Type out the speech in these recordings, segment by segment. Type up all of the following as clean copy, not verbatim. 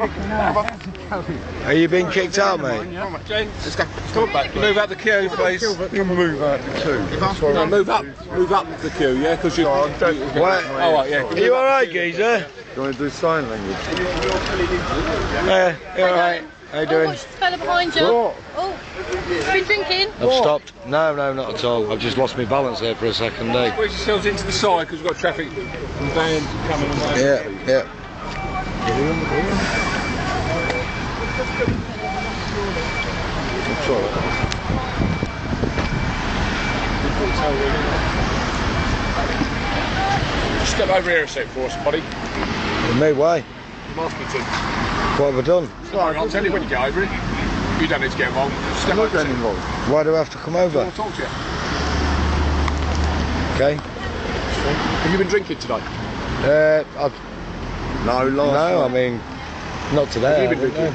Are you being kicked out, mate? Let's go. Come back. Move out the queue, please. You move out the queue. No, move up the queue, yeah, because you. Oh, right, yeah. Are you alright, geezer? You want to do sign language? Yeah, you alright? How you doing? What's the fella behind you? What? Oh, been drinking? I've stopped. No, not at all. I've just lost my balance there for a second, eh? Squeeze yourselves into the side because we've got traffic and vans coming and Yeah. Step over here a sec for us, buddy. Me, why? I'm asking to. What have I done? I'll tell you when you get over it. You don't need to get involved. Just step over. involved. Why do I have to come over? I'll talk to you. Okay. Have you been drinking today? No, last night. I mean, not today. Have you been drinking?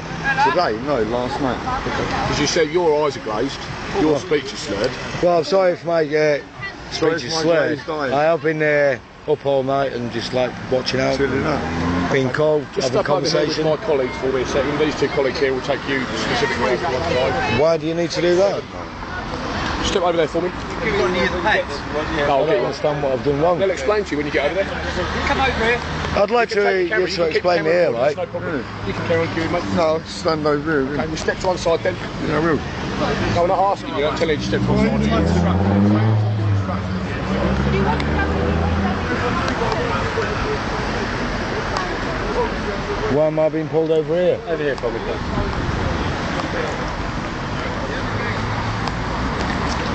Today? No, last night. Because you said your eyes are glazed, your speech is slurred. Well, I'm sorry if my speech is slurred. glazed eyes. I have been up all night and just like watching out, Chilling out. being cold, Just having a step over here conversation. with my colleagues for me a second. These two colleagues here will take you specifically over one side. Why do you need to do that? Step over there for me. Have you got any of the pets? No, I don't understand what I've done wrong. They'll explain to you when you get over there. Come over here. I'd like You can take the you camera, to can keep the explain me camera here, recording, right? no problem. You can carry on queuing, mate. No, I'll stand over here. Okay, we step to one side then. Yeah, I will. No, we're not asking you, I'm telling you to step to one side. Why am I being pulled over here? Over here, probably.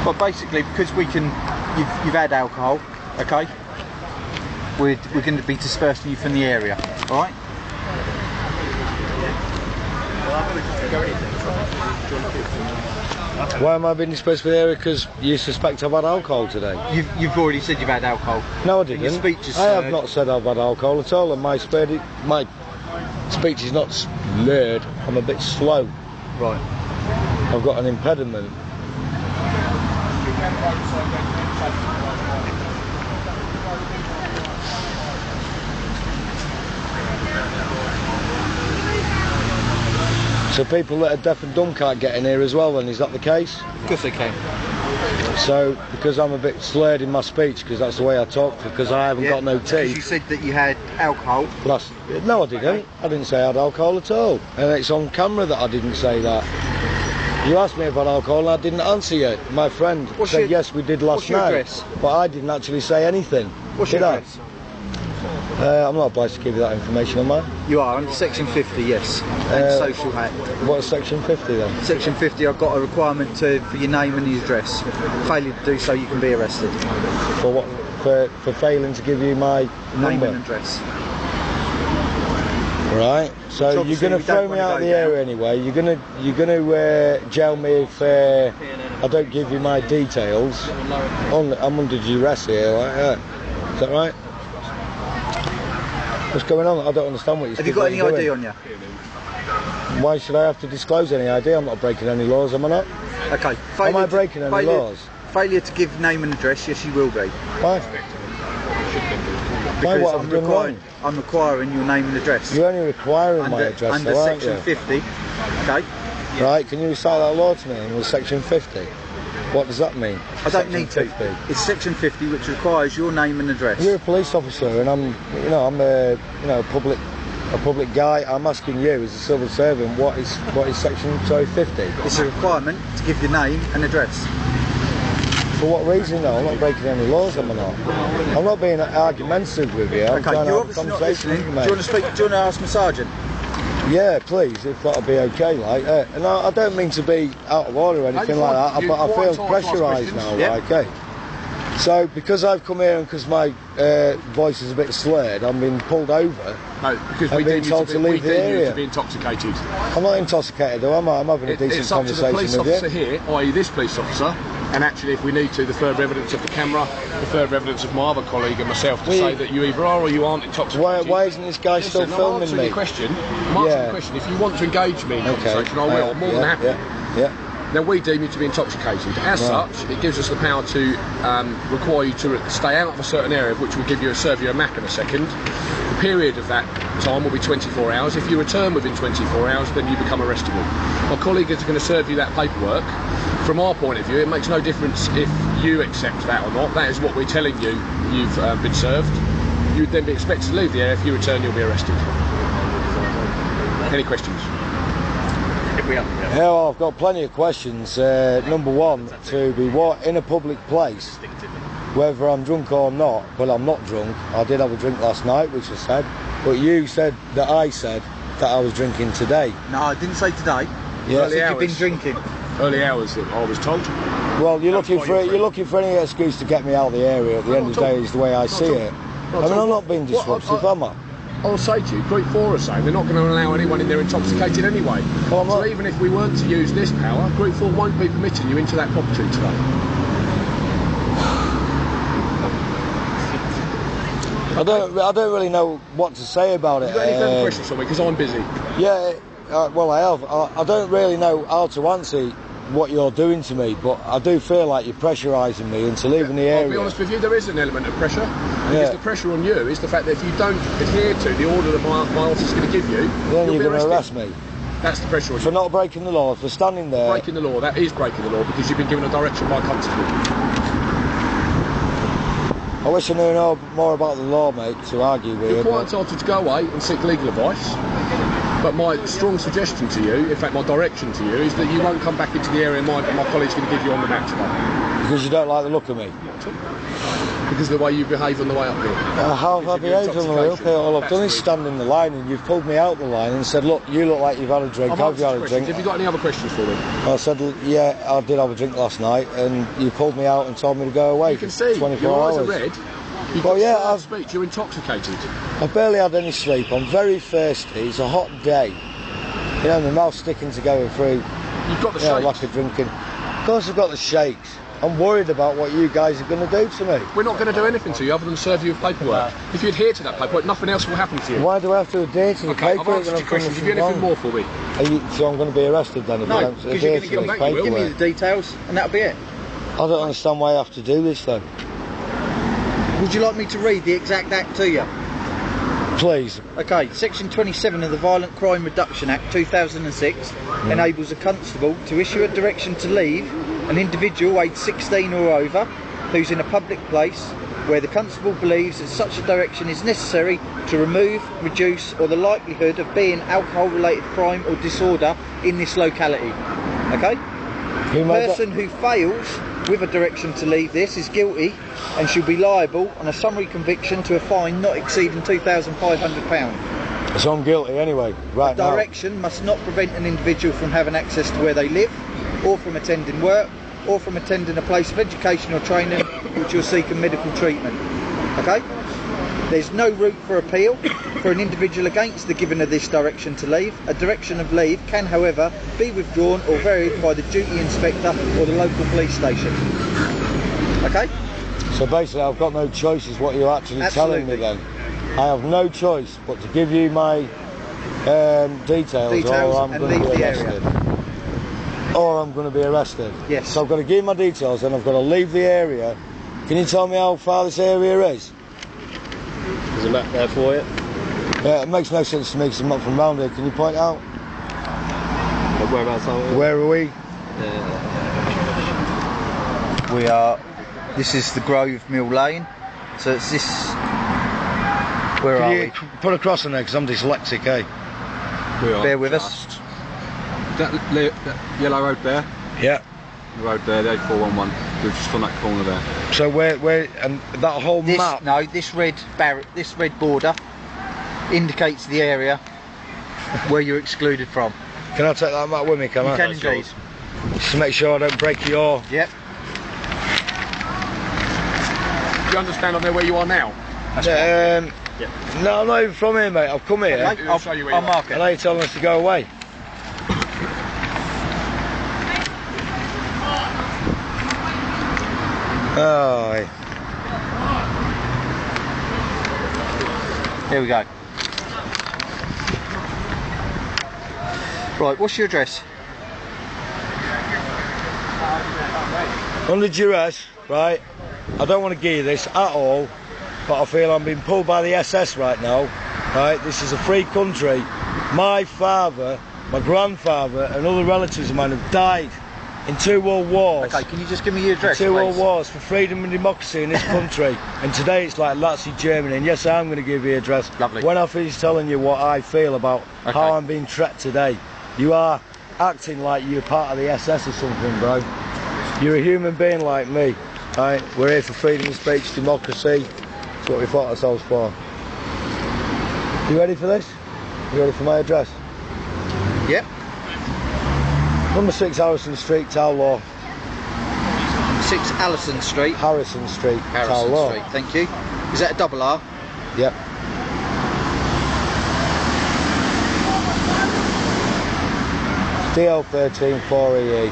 But basically, because you've had alcohol, okay, we're going to be dispersing you from the area, all right? Why am I being dispersed from the area? Because you suspect I've had alcohol today. You've already said you've had alcohol. No, I didn't. Your speech is I have slurred. not said I've had alcohol at all, and my speech is not slurred. I'm a bit slow. Right. I've got an impediment. So people that are deaf and dumb can't get in here as well then, is that the case? Of course they can. So, because I'm a bit slurred in my speech, because that's the way I talk, because I haven't got no Because you teeth. said that you had alcohol. No, I didn't. I didn't say I had alcohol at all. And it's on camera that I didn't say that. You asked me about alcohol and I didn't answer you. My friend said yes, we did last your night. address? But I didn't actually say anything. What's did your I? address? I'm not obliged to give you that information, am I? You are under section 50, yes. And social act. What's section 50 then? Section 50, I've got a requirement for your name and your address. Failure to do so, you can be arrested. For what? For failing to give you my Name number? and address. Right. So Which you're going to obviously we throw don't me wanna out of go the area anyway. You're going to jail me if I don't give you my details. I'm under duress here, like that. Is that right? What's going on? I don't understand what you're Have you got any doing. ID on you? Why should I have to disclose any ID? I'm not breaking any laws, am I not? Okay. Am I breaking any laws? Failure to give name and address, yes you will be. Why? Why, what have I done wrong? I'm requiring your name and address. You're only requiring my address, under though, aren't section you? 50. Okay. Right, can you recite that law to me under section 50? What does that mean? I don't Section need to. 50. It's section 50 which requires your name and address. You're a police officer, and I'm a public guy. I'm asking you, as a civil servant, what is section 50? It's a requirement to give your name and address. For what reason though? I'm not breaking any laws, am I not? I'm not being argumentative with you. I'm Okay, trying to you're have a obviously not conversation listening. with Do you, you want to speak? Do you want to ask my sergeant? Yeah, please, if that'll be okay, like. And I don't mean to be out of order or anything like that, but I feel pressurised now, Yep. okay? So, because I've come here and because my voice is a bit slurred, I'm being pulled over. No, because I'm we being deem told to you leave the area. to be intoxicated. I'm not intoxicated though, am I? I'm having a decent It's up to the police conversation with officer you. here, i.e. this police officer, and actually if we need to, the further evidence of the camera, the further evidence of my other colleague and myself to say that you either are or you aren't intoxicated. Why isn't this guy still filming I'm me? Your question. I'm answering the question. If you want to engage me in conversation, I will. I'm more than happy. Yeah. Now we deem you to be intoxicated. As such, it gives us the power to require you to stay out of a certain area, which will serve you a map in a second. The period of that time will be 24 hours. If you return within 24 hours, then you become arrestable. My colleague is going to serve you that paperwork. From our point of view, it makes no difference if you accept that or not. That is what we're telling you. You've been served. You'd then be expected to leave the area. If you return, you'll be arrested. Any questions? Yeah, well, I've got plenty of questions. Number one, to be in a public place, whether I'm drunk or not. Well, I'm not drunk. I did have a drink last night, which I said. But you said that I said that I was drinking today. No, I didn't say today. Yeah, I said you've been drinking. Early hours, I was told. Well, you're looking for any excuse to get me out of the area. At the end of the day, is the way I see it. I mean, I'm not being disruptive, am I? I'll say to you, Group 4 are saying they're not going to allow anyone in there intoxicated anyway. Well, so even if we weren't to use this power, Group 4 won't be permitting you into that property today. I don't really know what to say about it. Have you got any further questions for me? Because I'm busy. Yeah, well, I have. I don't really know how to answer what you're doing to me, but I do feel like you're pressurising me into leaving the area. I'll be honest with you, there is an element of pressure. Because the pressure on you is the fact that if you don't adhere to the order that my office is going to give you, then you'll you're be going to arrested. arrest me. That's the pressure on you. For not breaking the law, for standing there. Breaking the law, that is breaking the law because you've been given a direction by a constable. I wish I knew more about the law, mate, to argue with you. You're quite entitled to go away and seek legal advice. But my strong suggestion to you, in fact my direction to you, is that you won't come back into the area my colleague's going to give you on the map today. Because you don't like the look of me? Because of the way you behave on the way up here. How have I behaved on the way up here? All I've done is stand in the line and you've pulled me out the line and said, look, you look like you've had a drink. Have you had a drink? Have you got any other questions for me? I said, yeah, I did have a drink last night and you pulled me out and told me to go away. You can see, 24 your eyes hours. are red. You've Well, got yeah, slurred speech, you're intoxicated. I've barely had any sleep. I'm very thirsty. It's a hot day. You know, my mouth's sticking to going through. You've got the shakes. Like a drinking. Of course I've got the shakes. I'm worried about what you guys are going to do to me. We're not going to do anything to you other than serve you with paperwork. If you adhere to that paperwork, nothing else will happen to you. Why do I have to adhere to the Okay, I've paperwork? answered your questions. Have you anything more for me? So I'm going to be arrested then if I No, don't because you're adhere going to to this give me the paperwork? details and that'll be it. I don't understand why I have to do this then. Would you like me to read the exact act to you? Please. Okay, Section 27 of the Violent Crime Reduction Act 2006 enables a constable to issue a direction to leave an individual aged 16 or over who's in a public place where the constable believes that such a direction is necessary to remove, reduce or the likelihood of being alcohol related crime or disorder in this locality. Okay? The person who fails with a direction to leave this is guilty and should be liable on a summary conviction to a fine not exceeding £2,500. So I'm guilty anyway, right now. Direction must not prevent an individual from having access to where they live, or from attending work, or from attending a place of education or training which you're seeking medical treatment. Okay? There's no route for appeal for an individual against the giving of this direction to leave. A direction of leave can, however, be withdrawn or varied by the duty inspector or the local police station. Okay? So basically I've got no choice is what you're actually telling me then. I have no choice but to give you my details or I'm going to be arrested. Or I'm going to be arrested. Yes. So I've got to give my details and I've got to leave the area. Can you tell me how far this area is? There's a map there for you. Yeah, it makes no sense to me because I'm not from around here. Can you point out? Whereabouts are we? Where are we? We are, this is the Grove Mill Lane, so it's this, where Can are you we? put a cross on there because I'm dyslexic, eh? We are Bear with us. That yellow road there, Yeah. the road there, the 8411. We're just on that corner there. So where, and that whole This, map. no, this red border indicates the area where you're excluded from. Can I take that map with me, can I? You can indeed. Just to make sure I don't break your... Yep. Do you understand on there where you are now? No, I'm not even from here, mate. I've come here. Okay, I'll show you where I'll you are. mark it. And now you're telling us to go away. Oh, Here we go. Right, what's your address? under duress, right? I don't want to give you this at all, but I feel I'm being pulled by the SS right now, right? This is a free country. My father, my grandfather and other relatives of mine have died in 2 world wars. Okay, can you just give me your address, Two world please? wars for freedom and democracy in this country. And today it's like Nazi Germany. And yes, I'm going to give you a address. Lovely. When I finish telling you what I feel about how I'm being treated today, you are acting like you're part of the SS or something, bro. You're a human being like me. Right? We're here for freedom of speech, democracy. That's what we fought ourselves for. You ready for this? You ready for my address? Yep. Number 6 Harrison Street, Tower Law. 6 Allison Street. Harrison Street, Tower Harrison Law. Street, thank you. Is that a double R? Yep. DL13 4EE.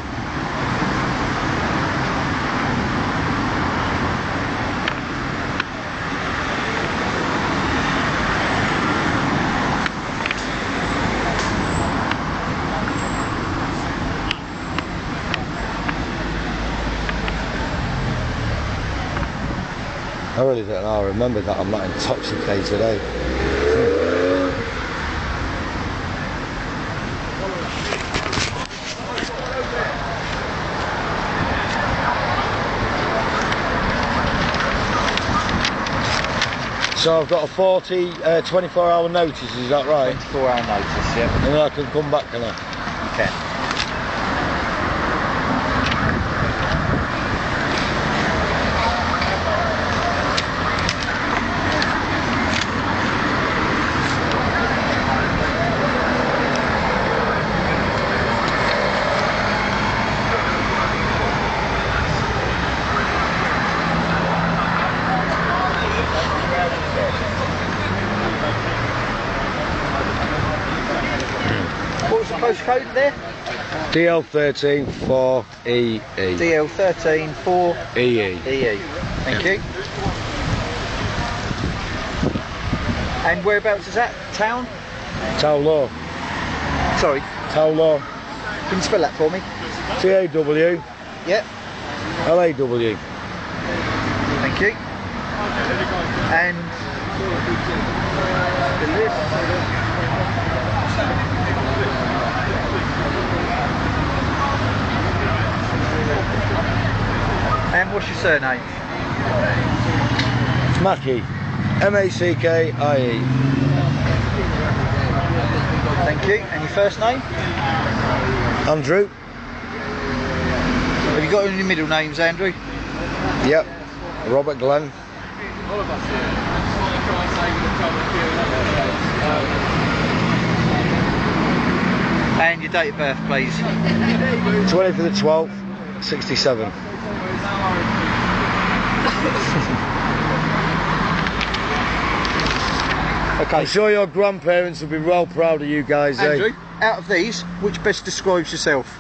I really don't know, I remember that I'm not intoxicated, eh? So I've got a 24-hour notice, is that right? 24-hour notice, yeah. And then I can come back, can I? You can. What was the postcode there? DL13 4EE. DL13 4EE. EE. Thank you. And whereabouts is that? Town? Tower Law. Sorry, Tower Law. can you spell that for me? TAW Yep. LAW. Thank you. And the list. And what's your surname? It's Mackie. MACKIE. Thank you. And your first name? Andrew. Have you got any middle names, Andrew? Yep. Robert Glenn. And your date of birth, please. 20 for the 12th, 67. Okay. I'm sure your grandparents will be well proud of you guys, Andrew, eh? out of these, which best describes yourself?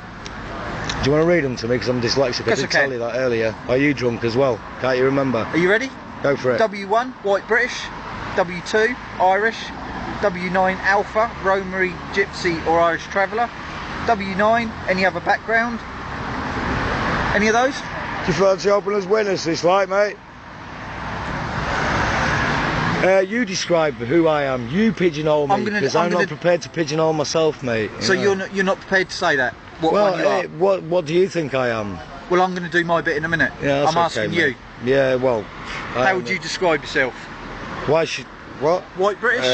Do you want to read them to me? Because I'm dyslexic. Yes, I I did can. tell you that earlier. Are you drunk as well? Can't you remember? Are you ready? Go for it. W1, White British. W2, Irish. W9, Alpha, Romary, Gypsy or Irish Traveller. W9, any other background? Any of those? Do you fancy open as winners this like, mate? You describe who I am. You pigeonhole me, because I'm not prepared to pigeonhole myself, mate. So you're not prepared to say that? What one you are? What do you think I am? Well, I'm going to do my bit in a minute. Yeah, that's I'm asking okay, you. mate. Yeah, well. How would you describe yourself? Why should what? White British.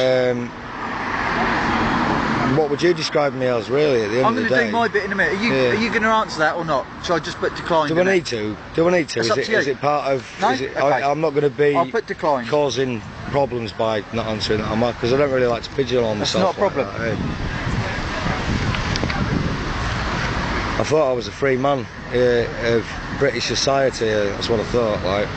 What would you describe me as, really? At the end I'm of the going day, to do my bit in a minute. Are you going to answer that or not? Shall I just put decline? Do I need to? Do I need to? It's up to you. Is it part of? No? Is it, Okay. I'm not going to be. I'll put decline. Causing problems by not answering that, am I? Because I don't really like to pigeonhole That's myself. not a problem. Like that, eh? I thought I was a free man of British society. That's what I thought. Like.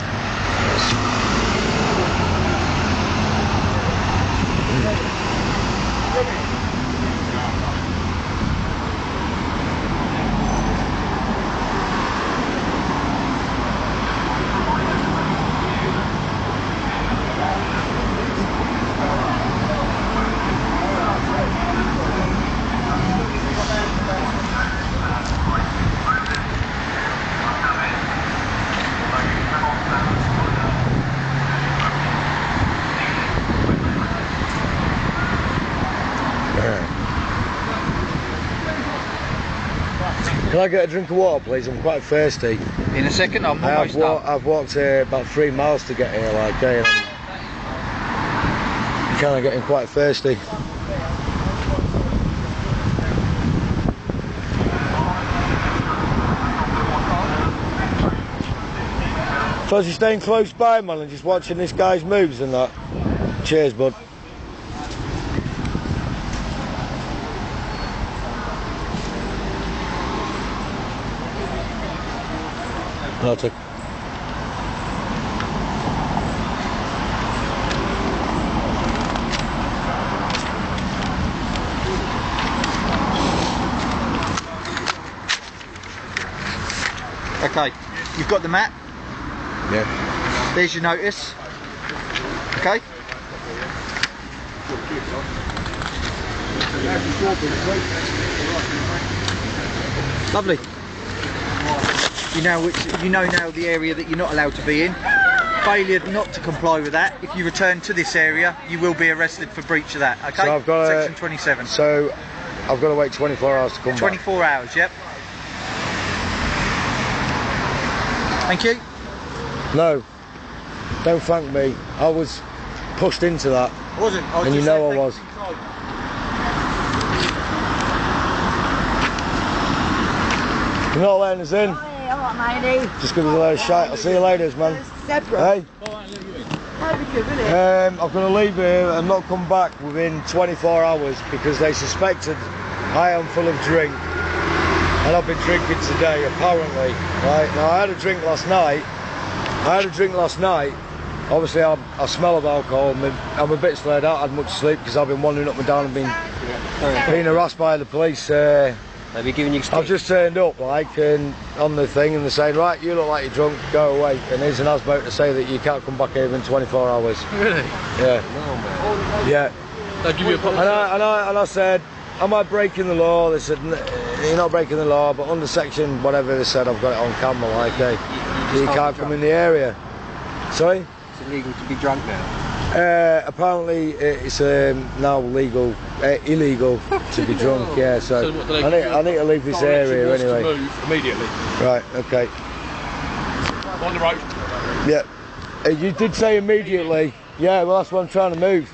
Can I get a drink of water, please? I'm quite thirsty. In a second, I'm almost done. I've walked about 3 miles to get here, like, and I'm kind of getting quite thirsty. So you're staying close by, man, and just watching this guy's moves and that. Cheers, bud. I'll take. Okay, you've got the map. Yeah. There's your notice. Okay. Lovely. You know now the area that you're not allowed to be in. Failure not to comply with that. If you return to this area, you will be arrested for breach of that. Okay. So I've got Section 27. So I've got to wait 24 hours to come 24 hours. Yep. Thank you. back. No. Don't thank me. I was pushed into that. I wasn't. I was And you just know saying I was. You're not letting us in. Hey, all right, matey. Just give us a load of shite. I'll see you later, man. Hey. I'm going to leave here and not come back within 24 hours because they suspected I am full of drink. And I've been drinking today, apparently. Right, now I had a drink last night. Obviously, I smell of alcohol. I'm a bit slayed out. I had much sleep because I've been wandering up and down and being harassed by the police. They'll be giving you I've just turned up, like, and on the thing, and they're saying, right, you look like you're drunk, go away. And here's an asbout to say that you can't come back here in 24 hours. Really? Yeah. No, man. Yeah. They'll give you a proper. And I said, am I breaking the law? They said, you're not breaking the law, but under section whatever they said, I've got it on camera, like, you can't come in the area. Sorry? It's illegal to be drunk now. Apparently it's now illegal to be drunk, yeah, so I need to leave this area anyway. To move immediately. Right, okay. On the road. Yeah. You did say immediately. Yeah, well that's what I'm trying to move.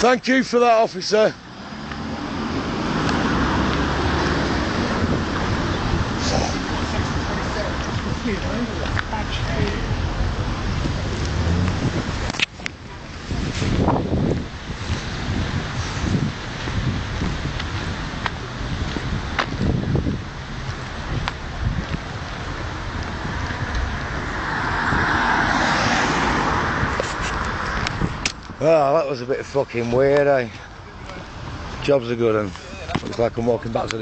Thank you for that, officer. Oh, that was a bit fucking weird, eh? Job's a good one. Looks like I'm walking back to the